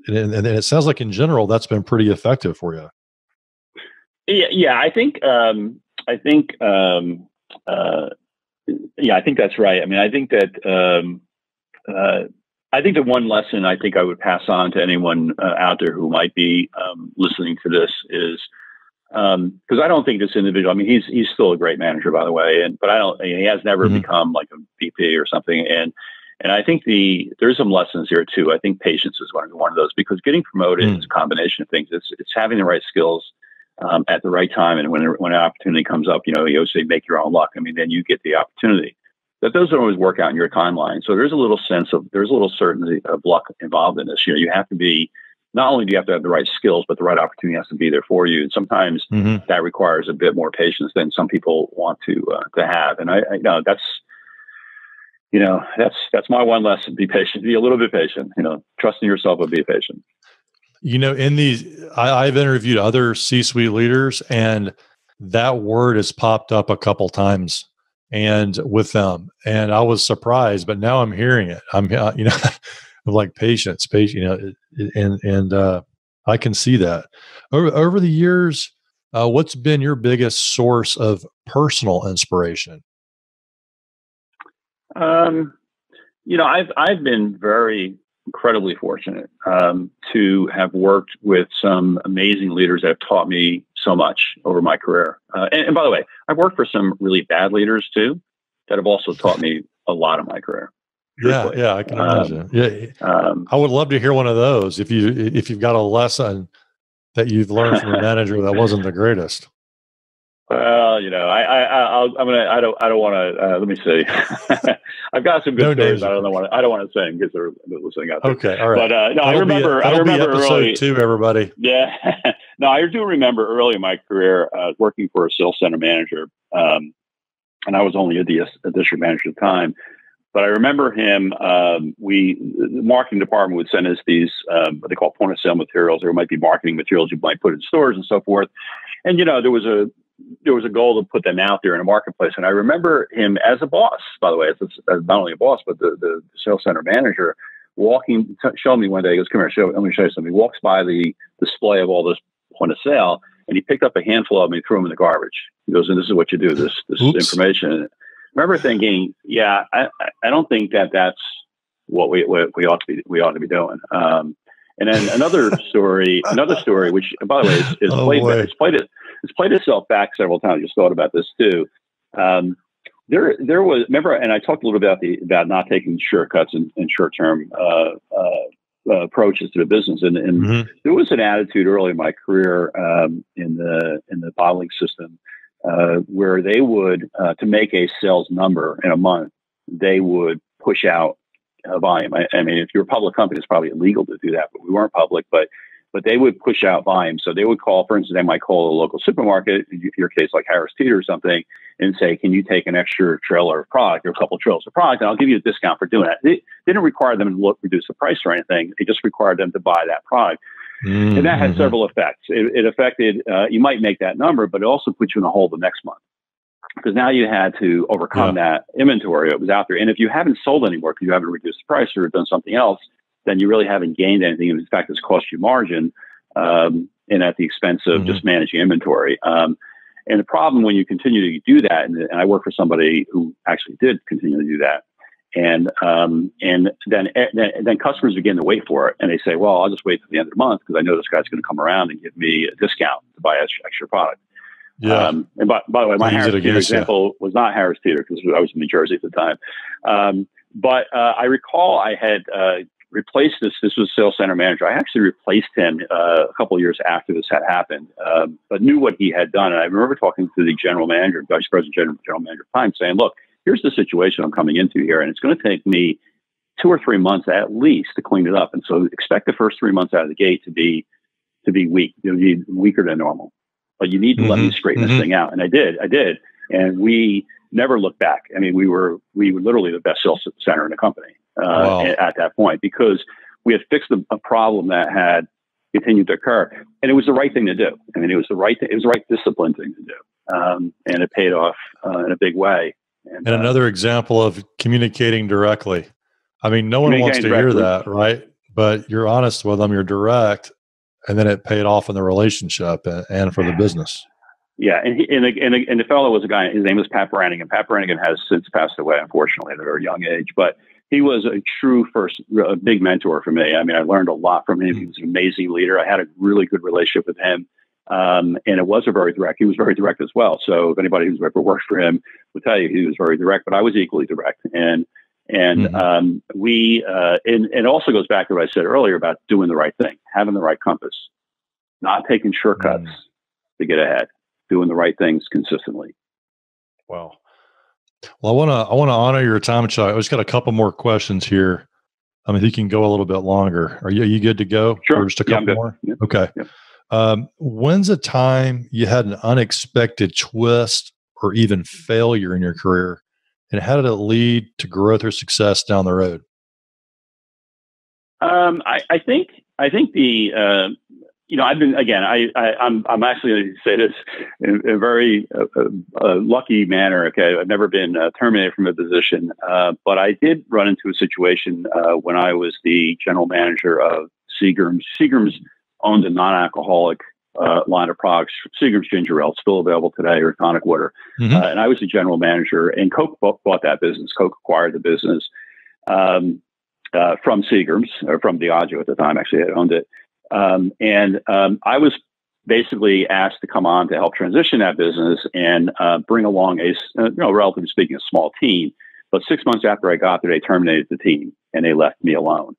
and it sounds like in general that's been pretty effective for you. Yeah, I think that's right. I mean, I think that the one lesson I think I would pass on to anyone out there who might be listening to this is, because I don't think this individual, I mean, he's still a great manager, by the way, but he has never become like a VP or something. And I think there's some lessons here too. I think patience is one of those, because getting promoted is a combination of things. It's having the right skills at the right time. And when an opportunity comes up, you always say, make your own luck. I mean, then you get the opportunity. But those don't always work out in your timeline. So there's a little certainty of luck involved in this. You have to be not only do you have to have the right skills, but the right opportunity has to be there for you. And sometimes that requires a bit more patience than some people want to have. And I know that's my one lesson: be patient, be a little bit patient. Trust in yourself, but be patient. In these, I've interviewed other C-suite leaders, and that word has popped up a couple times, and with them, and I was surprised, but now I'm hearing it. I'm, like patience, and I can see that over the years. What's been your biggest source of personal inspiration? I've been very incredibly fortunate to have worked with some amazing leaders that have taught me so much over my career. And by the way, I've worked for some really bad leaders too that have also taught me a lot of my career. Truthfully. Yeah, I can imagine. I would love to hear one of those. If you've got a lesson that you've learned from a manager that wasn't the greatest. Well, I don't want to. Let me see. I've got some good stories. I don't want to say because they're listening out there. Okay, all right. But no, I remember episode early 2, everybody. Yeah, no, I do remember early in my career working for a sales center manager, and I was only a district manager at the time. But I remember him. The marketing department would send us these what they call point of sale materials. There might be marketing materials you might put in stores and so forth. And there was a goal to put them out there in a marketplace. And I remember him as a boss, by the way, as not only a boss, but the sales center manager showing me one day. He goes, "Come here, let me show you something." He walks by the display of all this point of sale, and he picked up a handful of them and threw them in the garbage. He goes, "And this is what you do, this information." I remember thinking, yeah, I don't think that's what we ought to be doing. And then another story, which, by the way, is it's played itself back several times. I just thought about this too. There was, remember, and I talked a little bit about not taking shortcuts and short-term approaches to the business. And there was an attitude early in my career in the bottling system where they would, to make a sales number in a month, they would push out volume. I mean, if you're a public company, it's probably illegal to do that, but we weren't public. But they would push out volume. So they would call, for instance, they might call a local supermarket, in your case, like Harris Teeter or something, and say, "Can you take an extra trailer of product or a couple of trailers of product, and I'll give you a discount for doing that." They didn't require them to reduce the price or anything. It just required them to buy that product. And that had several effects. It affected, you might make that number, but it also put you in a hole the next month. Because now you had to overcome that inventory that was out there. And if you haven't sold anymore because you haven't reduced the price or done something else, then you really haven't gained anything. In fact, it's cost you margin and at the expense of just managing inventory. And the problem when you continue to do that, and I work for somebody who actually did continue to do that, and then customers begin to wait for it, and they say, "Well, I'll just wait till the end of the month because I know this guy's going to come around and give me a discount to buy extra product." Yeah. And by the way, my Harris Teeter example was not Harris Teeter because I was in New Jersey at the time. But I recall I had replaced this. This was a sales center manager. I actually replaced him a couple of years after this had happened, but knew what he had done. And I remember talking to the general manager, vice president, general manager at the time, saying, "Look, here's the situation I'm coming into here, and it's going to take me 2 or 3 months at least to clean it up. And so expect the first 3 months out of the gate to be weak, to be weaker than normal. But you need to let me straighten this thing out." And I did. And we never looked back. I mean, we were literally the best sales center in the company at that point because we had fixed a problem that had continued to occur, and it was the right thing to do. I mean, it was the right discipline thing to do, and it paid off in a big way. And another example of communicating directly. I mean, no one wants to hear that, right? But you're honest with them, you're direct, and then it paid off in the relationship and for the business. Yeah, and the fellow was a guy. His name was Pat Brannigan. Pat Brannigan has since passed away, unfortunately, at a very young age. But he was a true a big mentor for me. I mean, I learned a lot from him. He was an amazing leader. I had a really good relationship with him, and it was very direct. He was very direct as well. So if anybody who's ever worked for him would tell you he was very direct. But I was equally direct, and it also goes back to what I said earlier about doing the right thing, having the right compass, not taking shortcuts to get ahead, doing the right things consistently. Wow. Well, I want to honor your time, Chuck. I just got a couple more questions here. I mean, he can go a little bit longer. Are you good to go Sure. for just a couple more? Yeah. Okay. Yeah. When's a time you had an unexpected twist or even failure in your career, and how did it lead to growth or success down the road? I think the I've been, again, I'm actually going to say this in a very lucky manner. Okay, I've never been terminated from a position, but I did run into a situation when I was the general manager of Seagram's. Seagram's owned a non-alcoholic line of products, Seagram's Ginger Ale, still available today, or tonic water. And I was the general manager, and Coke bought that business. Coke acquired the business from Seagram's, or from Diageo at the time. Actually, I owned it. I was basically asked to come on to help transition that business and bring along relatively speaking, a small team. But 6 months after I got there, they terminated the team and they left me alone.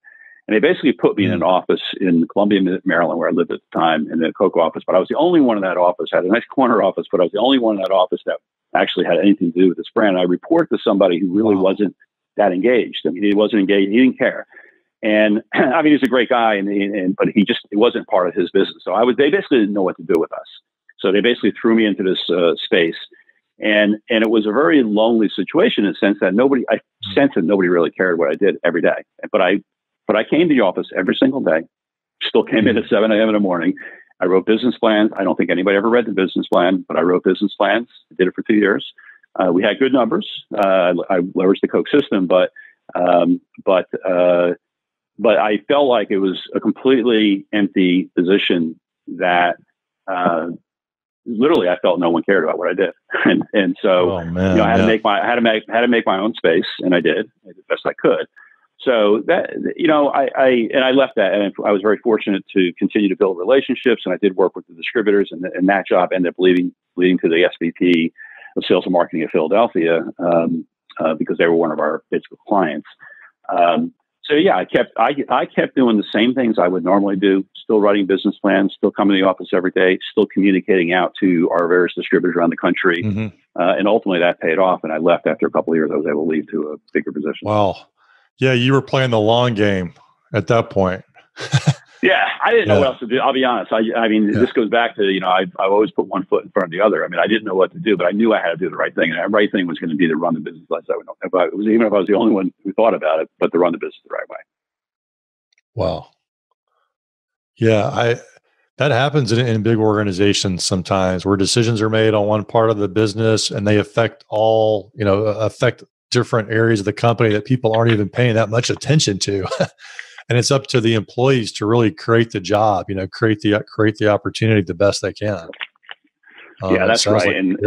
And they basically put me in an office in Columbia, Maryland, where I lived at the time, in the Coke office. But I was the only one in that office. I had a nice corner office, but I was the only one in that office that actually had anything to do with this brand. I reported to somebody who really wasn't that engaged. I mean, he wasn't engaged. He didn't care. And I mean, he's a great guy, but it wasn't part of his business. So they basically didn't know what to do with us. So they basically threw me into this space, and it was a very lonely situation in the sense that I sensed that nobody really cared what I did every day. But I came to the office every single day. Still came in at 7 a.m. in the morning. I wrote business plans. I don't think anybody ever read the business plan, but I wrote business plans. I did it for 2 years. We had good numbers. I leveraged the Coke system, but I felt like it was a completely empty position that literally I felt no one cared about what I did, and so I had to make my own space, and I did the best I could. So that I left that, and I was very fortunate to continue to build relationships, and I did work with the distributors, and that job ended up leading to the SVP of Sales and Marketing at Philadelphia because they were one of our physical clients. So yeah, I kept doing the same things I would normally do, still writing business plans, still coming to the office every day, still communicating out to our various distributors around the country. And ultimately that paid off. And I left after a couple of years. I was able to leave to a bigger position. Wow. Yeah. You were playing the long game at that point. Yeah. I didn't know what else to do. I'll be honest. I mean, this goes back to, I always put one foot in front of the other. I mean, I didn't know what to do, but I knew I had to do the right thing. And the right thing was going to be to run the business like I would know. Even if I was the only one who thought about it, but to run the business the right way. Wow. Yeah. That happens in big organizations sometimes, where decisions are made on one part of the business and they affect different areas of the company that people aren't even paying that much attention to. And it's up to the employees to really create the job, create the opportunity the best they can. Yeah, that's right. And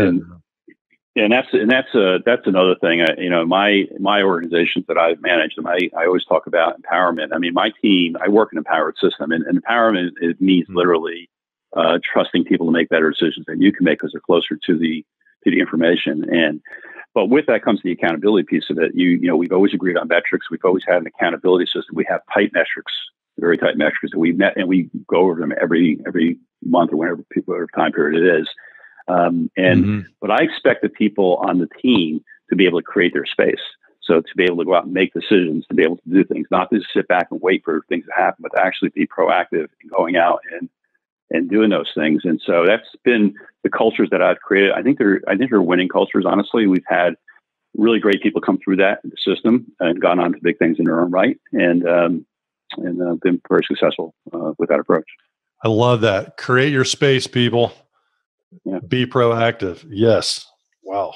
that's another thing. My organizations that I've managed, and I always talk about empowerment. I mean, my team, I work in an empowered system, and empowerment, it means literally trusting people to make better decisions than you can make because they're closer to the information. But with that comes the accountability piece of it. We've always agreed on metrics. We've always had an accountability system. We have tight metrics, very tight metrics, and we've met and we go over them every month or whatever time period it is. But I expect the people on the team to be able to create their space. So to be able to go out and make decisions, to be able to do things, not to sit back and wait for things to happen, but to actually be proactive in going out and doing those things. And so that's been the cultures that I've created. I think they're winning cultures. Honestly, we've had really great people come through that system and gone on to big things in their own right, and been very successful with that approach. I love that. Create your space, people. Yeah. Be proactive. Yes. Wow.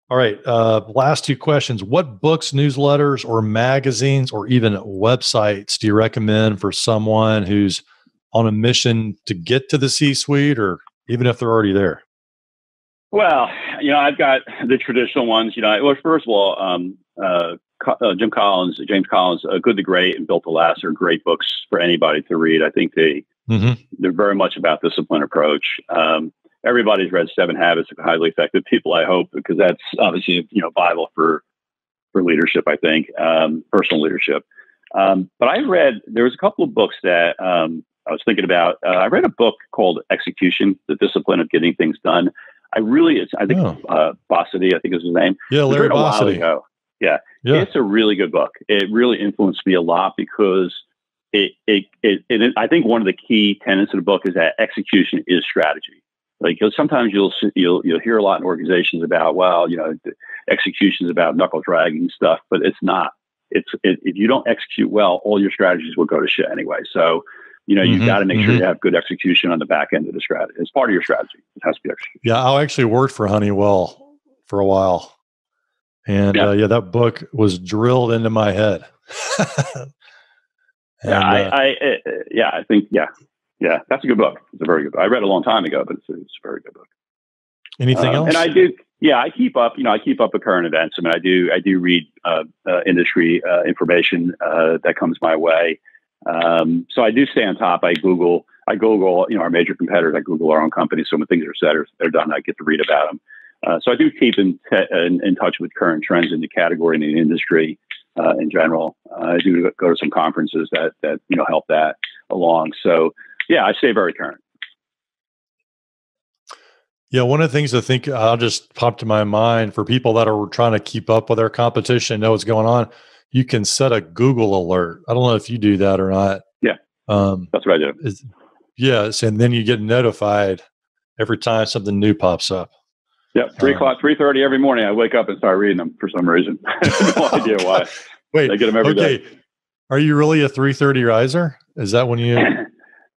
All right. Last two questions. What books, newsletters, or magazines, or even websites do you recommend for someone who's on a mission to get to the C-suite, or even if they're already there? Well, I've got the traditional ones. First of all, James Collins, Good to Great and Built to Last are great books for anybody to read. I think they're very much about discipline approach. Everybody's read 7 Habits of Highly Effective People, I hope, because that's obviously Bible for leadership. I think personal leadership. But there was a couple of books that I was thinking about. I read a book called Execution: The Discipline of Getting Things Done. Bossity, I think is his name. Yeah, Larry Bossity. Yeah. It's a really good book. It really influenced me a lot because I think one of the key tenets of the book is that execution is strategy. Like, because sometimes you'll hear a lot in organizations about, well, execution is about knuckle dragging stuff, but it's not. If you don't execute well, all your strategies will go to shit anyway. So, you've got to make sure you have good execution on the back end of the strategy. It's part of your strategy. It has to be execution. Yeah, I actually worked for Honeywell for a while. And that book was drilled into my head. I think that's a good book. It's a very good book. I read it a long time ago, but it's a very good book. Anything else? And I do. Yeah, I keep up. I keep up with current events. I mean, I do read industry information that comes my way. So I do stay on top. I Google our major competitors. I Google our own company. So when things are said or they're done, I get to read about them. So I do keep in touch with current trends in the category and the industry in general. I do go to some conferences that help that along. So yeah, I stay very current. Yeah, one of the things I think I'll just pop to my mind for people that are trying to keep up with their competition, know what's going on, you can set a Google alert. I don't know if you do that or not. Yeah, that's what I do. Yes, and then you get notified every time something new pops up. Yep, 3:30 every morning. I wake up and start reading them for some reason. I have no idea why. Wait, I get them every day. Are you really a 3:30 riser? Is that when you?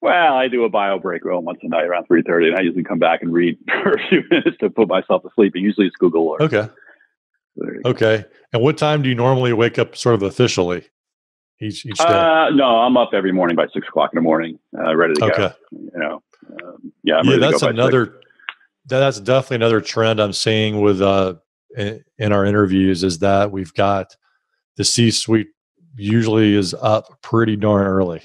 Well, I do a bio break once a night around 3:30, and I usually come back and read for a few minutes to put myself to sleep. And usually it's Google Alert. Okay. Okay. And what time do you normally wake up, sort of officially? Each day? No, I'm up every morning by 6 o'clock in the morning, ready to go. Okay. I'm ready that's to go another. That's definitely another trend I'm seeing with in our interviews is that we've got the C-suite usually is up pretty darn early.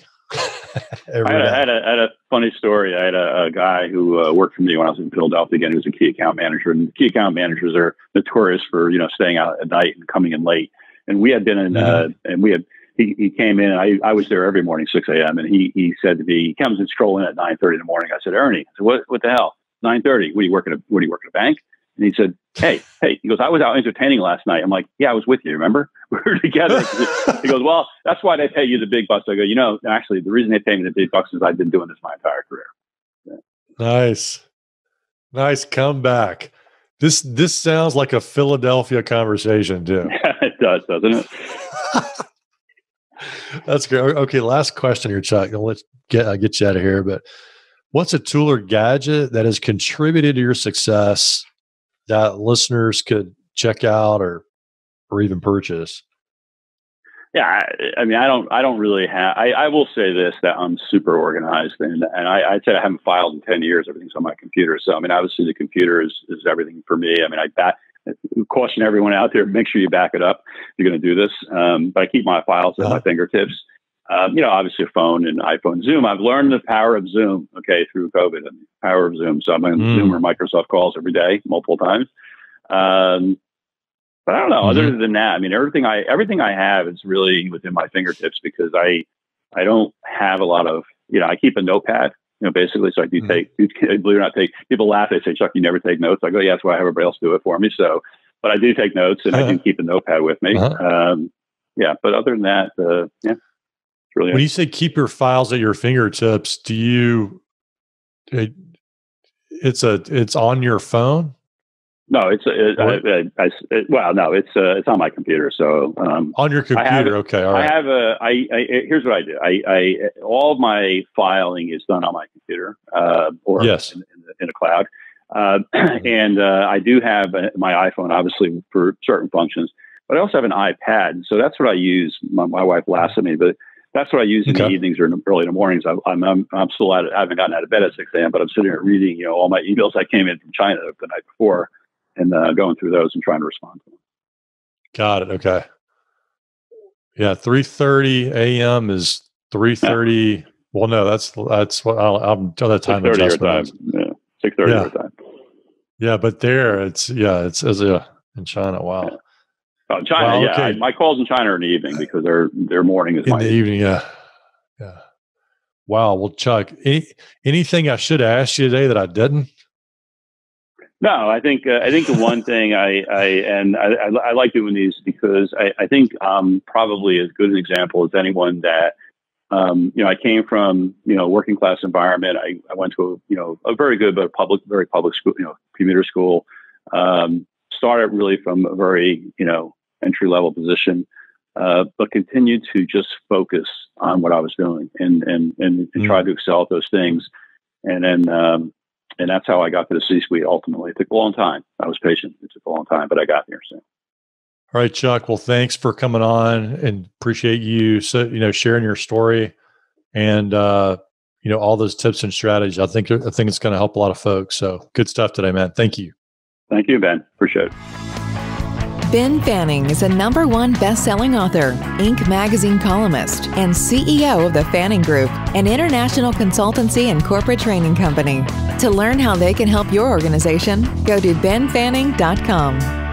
I had a funny story. I had a guy who worked for me when I was in Philadelphia. Again, he was a key account manager, and key account managers are notorious for staying out at night and coming in late. And we had been in, and he came in. And I was there every morning, 6 a.m. And he said to me, he comes and strolling in at 9:30 in the morning. I said, Ernie, I said, what the hell? 9:30. What do you work at a bank? And he said, hey, he goes, I was out entertaining last night. I'm like, yeah, I was with you. Remember? We were together. He goes, well, that's why they pay you the big bucks. I go, actually, the reason they pay me the big bucks is I've been doing this my entire career. Yeah. Nice comeback. This sounds like a Philadelphia conversation too. Yeah, it does, doesn't it? That's great. Okay, last question here, Chuck. Let's get you out of here. But what's a tool or gadget that has contributed to your success that listeners could check out or even purchase? Yeah, I mean, I don't really have. I will say this, that I'm super organized, and I'd say I haven't filed in 10 years. Everything's on my computer. So I mean, obviously the computer is everything for me. I mean, I caution everyone out there: make sure you back it up if you're going to do this. But I keep my files at my fingertips. Obviously a phone and iPhone, Zoom. I've learned the power of Zoom, through COVID and the power of Zoom. So I'm on Zoom or Microsoft calls every day, multiple times. But I don't know, other than that, I mean, everything I have is really within my fingertips because I don't have a lot of, I keep a notepad, basically. So I do take, believe it or not, people laugh. They say, Chuck, you never take notes. I go, yeah, that's why everybody else do it for me. So, but I do take notes and I do keep a notepad with me. But other than that, really when you say keep your files at your fingertips, do you? It's on your phone. No, it's on my computer. So on your computer, okay, all right. Here's what I do. All of my filing is done on my computer, or in a cloud, and I do have my iPhone, obviously, for certain functions, but I also have an iPad. So that's what I use. My wife laughs at me, but that's what I use in the evenings or early in the mornings. I'm still at it. I haven't gotten out of bed at 6 a.m., but I'm sitting here reading, all my emails that came in from China the night before, and going through those and trying to respond to them. Got it. Okay. Yeah, 3:30 a.m. is 3:30. Yeah. Well, no, that's what I'll tell that time adjustment. 6:30 your time. Yeah, but there it's in China. Wow. Yeah. Oh, China, wow, okay. My calls in China are in the evening because their morning is in the evening. Yeah. Wow. Well, Chuck, anything I should have asked you today that I didn't? No, I think the one thing I like doing these because I think probably as good an example as anyone that I came from working class environment. I went to a very good but very public school, commuter school. Started really from a very entry level position, but continued to just focus on what I was doing and try to excel at those things, and that's how I got to the C-suite ultimately. It took a long time. I was patient. It took a long time, but I got there. So. All right, Chuck. Well, thanks for coming on and appreciate you sharing your story and all those tips and strategies. I think it's going to help a lot of folks. So good stuff today, man. Thank you. Thank you, Ben. Appreciate it. Ben Fanning is a #1 best-selling author, Inc. magazine columnist, and CEO of the Fanning Group, an international consultancy and corporate training company. To learn how they can help your organization, go to benfanning.com.